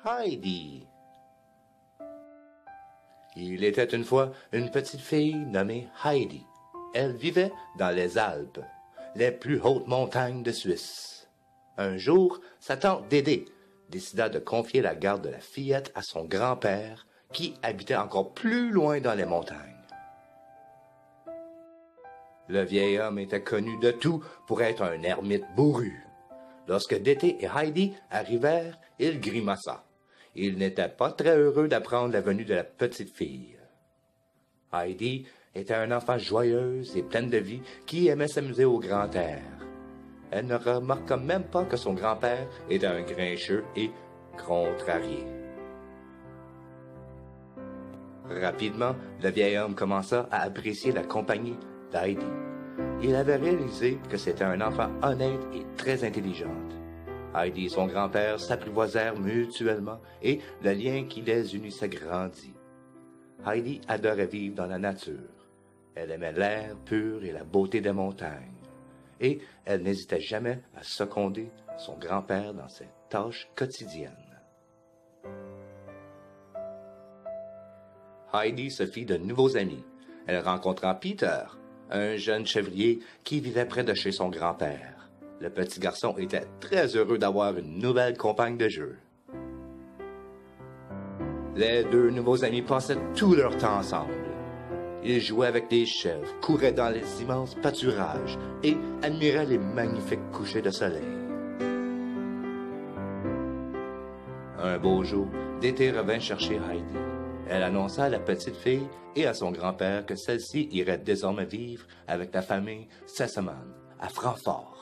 Heidi. Il était une fois une petite fille nommée Heidi. Elle vivait dans les Alpes, les plus hautes montagnes de Suisse. Un jour, sa tante Dédé décida de confier la garde de la fillette à son grand-père, qui habitait encore plus loin dans les montagnes. Le vieil homme était connu de tout pour être un ermite bourru. Lorsque Dédé et Heidi arrivèrent, il grimaça. Il n'était pas très heureux d'apprendre la venue de la petite fille. Heidi était un enfant joyeuse et pleine de vie qui aimait s'amuser au grand air. Elle ne remarqua même pas que son grand-père était un grincheux et contrarié. Rapidement, le vieil homme commença à apprécier la compagnie d'Heidi. Il avait réalisé que c'était un enfant honnête et très intelligente. Heidi et son grand-père s'apprivoisèrent mutuellement et le lien qui les unissait grandit. Heidi adorait vivre dans la nature. Elle aimait l'air pur et la beauté des montagnes. Et elle n'hésitait jamais à seconder son grand-père dans ses tâches quotidiennes. Heidi se fit de nouveaux amis. Elle rencontra Peter, un jeune chevrier qui vivait près de chez son grand-père. Le petit garçon était très heureux d'avoir une nouvelle compagne de jeu. Les deux nouveaux amis passaient tout leur temps ensemble. Ils jouaient avec des chèvres, couraient dans les immenses pâturages et admiraient les magnifiques couchers de soleil. Un beau jour, Dédé revint chercher Heidi. Elle annonça à la petite fille et à son grand-père que celle-ci irait désormais vivre avec la famille Sesemann à Francfort.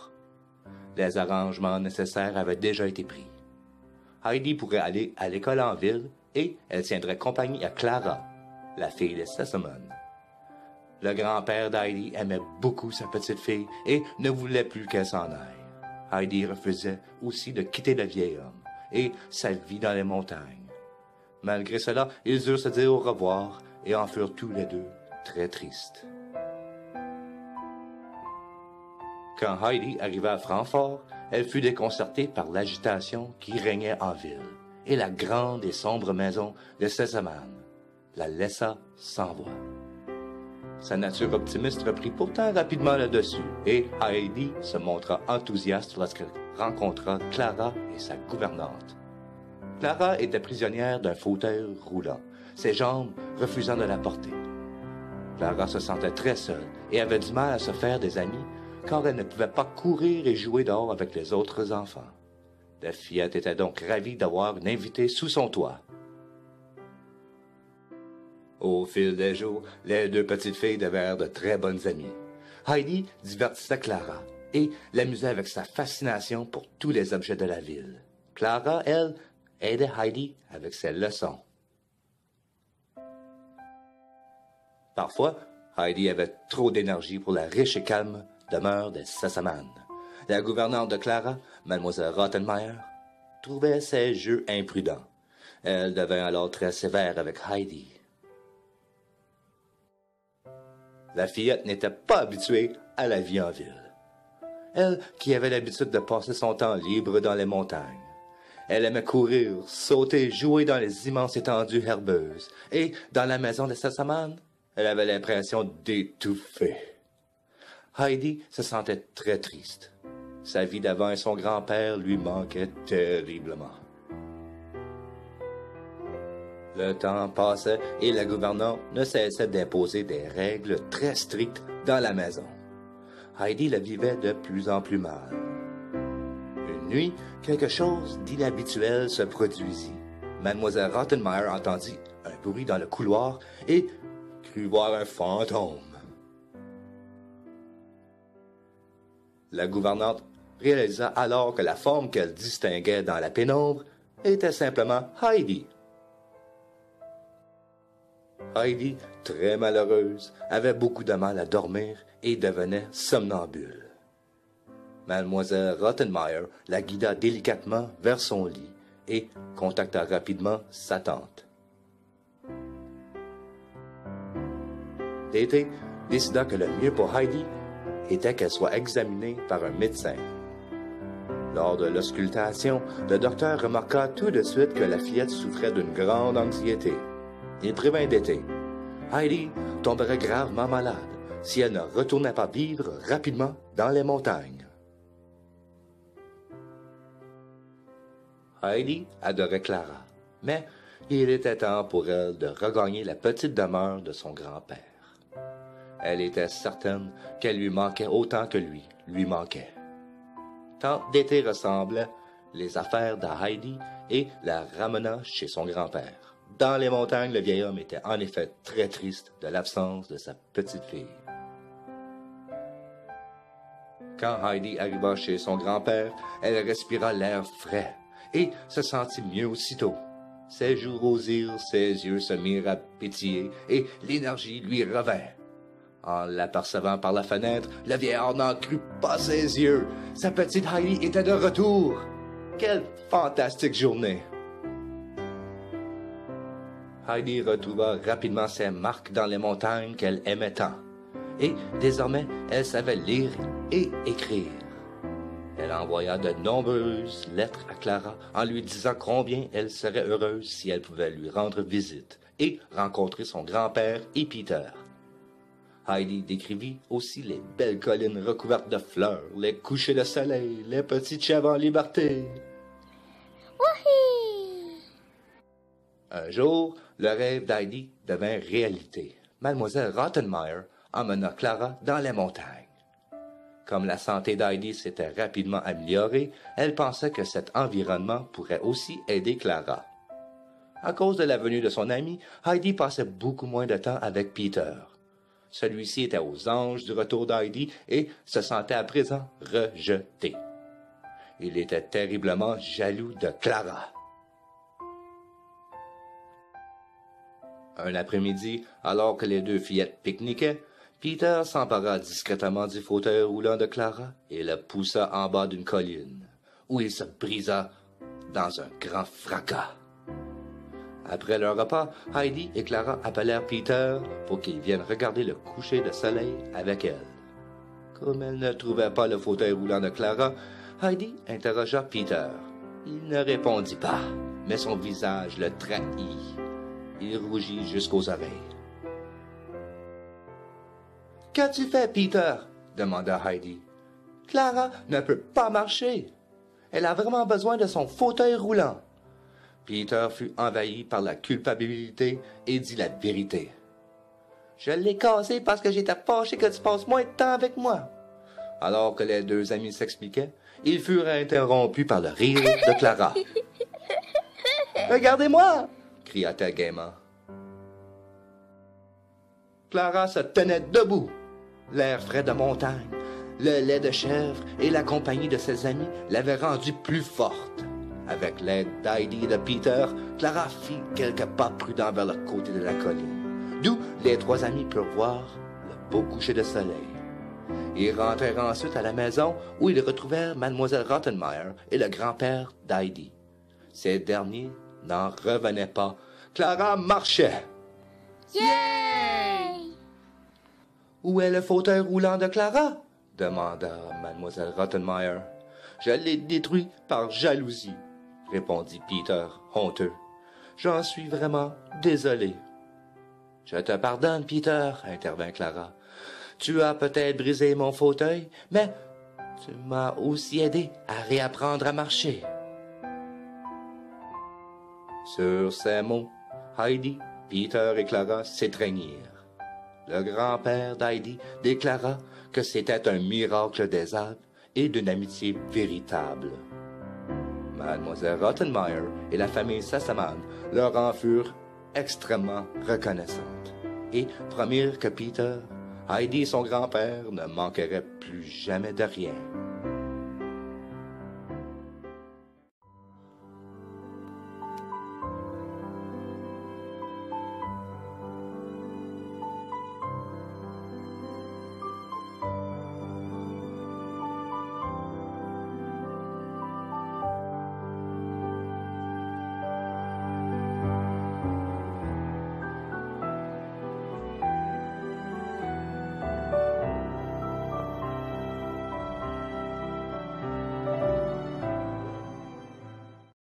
Les arrangements nécessaires avaient déjà été pris. Heidi pourrait aller à l'école en ville et elle tiendrait compagnie à Clara, la fille de Sesemann. Le grand-père d'Heidi aimait beaucoup sa petite fille et ne voulait plus qu'elle s'en aille. Heidi refusait aussi de quitter le vieil homme et sa vie dans les montagnes. Malgré cela, ils eurent se dire au revoir et en furent tous les deux très tristes. Quand Heidi arriva à Francfort, elle fut déconcertée par l'agitation qui régnait en ville et la grande et sombre maison de Sesemann la laissa sans voix. Sa nature optimiste reprit pourtant rapidement le dessus et Heidi se montra enthousiaste lorsqu'elle rencontra Clara et sa gouvernante. Clara était prisonnière d'un fauteuil roulant, ses jambes refusant de la porter. Clara se sentait très seule et avait du mal à se faire des amis car elle ne pouvait pas courir et jouer dehors avec les autres enfants. La fillette était donc ravie d'avoir une invitée sous son toit. Au fil des jours, les deux petites filles devinrent de très bonnes amies. Heidi divertissait Clara et l'amusait avec sa fascination pour tous les objets de la ville. Clara, elle, aidait Heidi avec ses leçons. Parfois, Heidi avait trop d'énergie pour la riche et calme demeure des Sesemann. La gouvernante de Clara, Mademoiselle Rottenmeier, trouvait ses jeux imprudents. Elle devint alors très sévère avec Heidi. La fillette n'était pas habituée à la vie en ville. Elle, qui avait l'habitude de passer son temps libre dans les montagnes. Elle aimait courir, sauter, jouer dans les immenses étendues herbeuses. Et dans la maison de Sesemann, elle avait l'impression d'étouffer. Heidi se sentait très triste. Sa vie d'avant et son grand-père lui manquaient terriblement. Le temps passait et la gouvernante ne cessait d'imposer des règles très strictes dans la maison. Heidi la vivait de plus en plus mal. Une nuit, quelque chose d'inhabituel se produisit. Mademoiselle Rottenmeier entendit un bruit dans le couloir et crut voir un fantôme. La gouvernante réalisa alors que la forme qu'elle distinguait dans la pénombre était simplement Heidi. Heidi, très malheureuse, avait beaucoup de mal à dormir et devenait somnambule. Mademoiselle Rottenmeier la guida délicatement vers son lit et contacta rapidement sa tante. Dédé décida que le mieux pour Heidi était qu'elle soit examinée par un médecin. Lors de l'auscultation, le docteur remarqua tout de suite que la fillette souffrait d'une grande anxiété. Il prévint d'été. Heidi tomberait gravement malade si elle ne retournait pas vivre rapidement dans les montagnes. Heidi adorait Clara, mais il était temps pour elle de regagner la petite demeure de son grand-père. Elle était certaine qu'elle lui manquait autant que lui manquait. Tant d'été ressemblaient les affaires de Heidi et la ramena chez son grand-père. Dans les montagnes, le vieil homme était en effet très triste de l'absence de sa petite fille. Quand Heidi arriva chez son grand-père, elle respira l'air frais et se sentit mieux aussitôt. Ses joues rosirent, ses yeux se mirent à pétiller et l'énergie lui revint. En l'apercevant par la fenêtre, le vieillard n'en crut pas ses yeux. Sa petite Heidi était de retour. Quelle fantastique journée! Heidi retrouva rapidement ses marques dans les montagnes qu'elle aimait tant. Et désormais, elle savait lire et écrire. Elle envoya de nombreuses lettres à Clara en lui disant combien elle serait heureuse si elle pouvait lui rendre visite et rencontrer son grand-père et Peter. Heidi décrivit aussi les belles collines recouvertes de fleurs, les couchers de soleil, les petites chèvres en liberté. Wouhi! Un jour, le rêve d'Heidi devint réalité. Mademoiselle Rottenmeier emmena Clara dans les montagnes. Comme la santé d'Heidi s'était rapidement améliorée, elle pensait que cet environnement pourrait aussi aider Clara. À cause de la venue de son ami, Heidi passait beaucoup moins de temps avec Peter. Celui-ci était aux anges du retour d'Heidi et se sentait à présent rejeté. Il était terriblement jaloux de Clara. Un après-midi, alors que les deux fillettes pique-niquaient, Peter s'empara discrètement du fauteuil roulant de Clara et le poussa en bas d'une colline, où il se brisa dans un grand fracas. Après leur repas, Heidi et Clara appelèrent Peter pour qu'il vienne regarder le coucher de soleil avec elle. Comme elle ne trouvait pas le fauteuil roulant de Clara, Heidi interrogea Peter. Il ne répondit pas, mais son visage le trahit. Il rougit jusqu'aux oreilles. « Qu'as-tu fait, Peter? » demanda Heidi. « Clara ne peut pas marcher. Elle a vraiment besoin de son fauteuil roulant. » Peter fut envahi par la culpabilité et dit la vérité. « Je l'ai cassé parce que j'étais fâché que tu passes moins de temps avec moi. » Alors que les deux amis s'expliquaient, ils furent interrompus par le rire de Clara. « Regardez-moi! » cria-t-elle gaiement. Clara se tenait debout. L'air frais de montagne, le lait de chèvre et la compagnie de ses amis l'avaient rendue plus forte. Avec l'aide d'Heidi et de Peter, Clara fit quelques pas prudents vers le côté de la colline, d'où les trois amis purent voir le beau coucher de soleil. Ils rentrèrent ensuite à la maison où ils retrouvèrent Mademoiselle Rottenmeier et le grand-père d'Heidi. Ces derniers n'en revenaient pas. Clara marchait. Yay! « Où est le fauteuil roulant de Clara? » demanda Mademoiselle Rottenmeier. « Je l'ai détruit par jalousie, » répondit Peter, honteux. « J'en suis vraiment désolé. »« Je te pardonne, Peter, » intervint Clara. « Tu as peut-être brisé mon fauteuil, mais tu m'as aussi aidé à réapprendre à marcher. » Sur ces mots, Heidi, Peter et Clara s'étreignirent. Le grand-père d'Heidi déclara que c'était un miracle des Alpes et d'une amitié véritable. Mademoiselle Rottenmeier et la famille Sassaman leur en furent extrêmement reconnaissantes et promirent que Peter, Heidi et son grand-père ne manqueraient plus jamais de rien.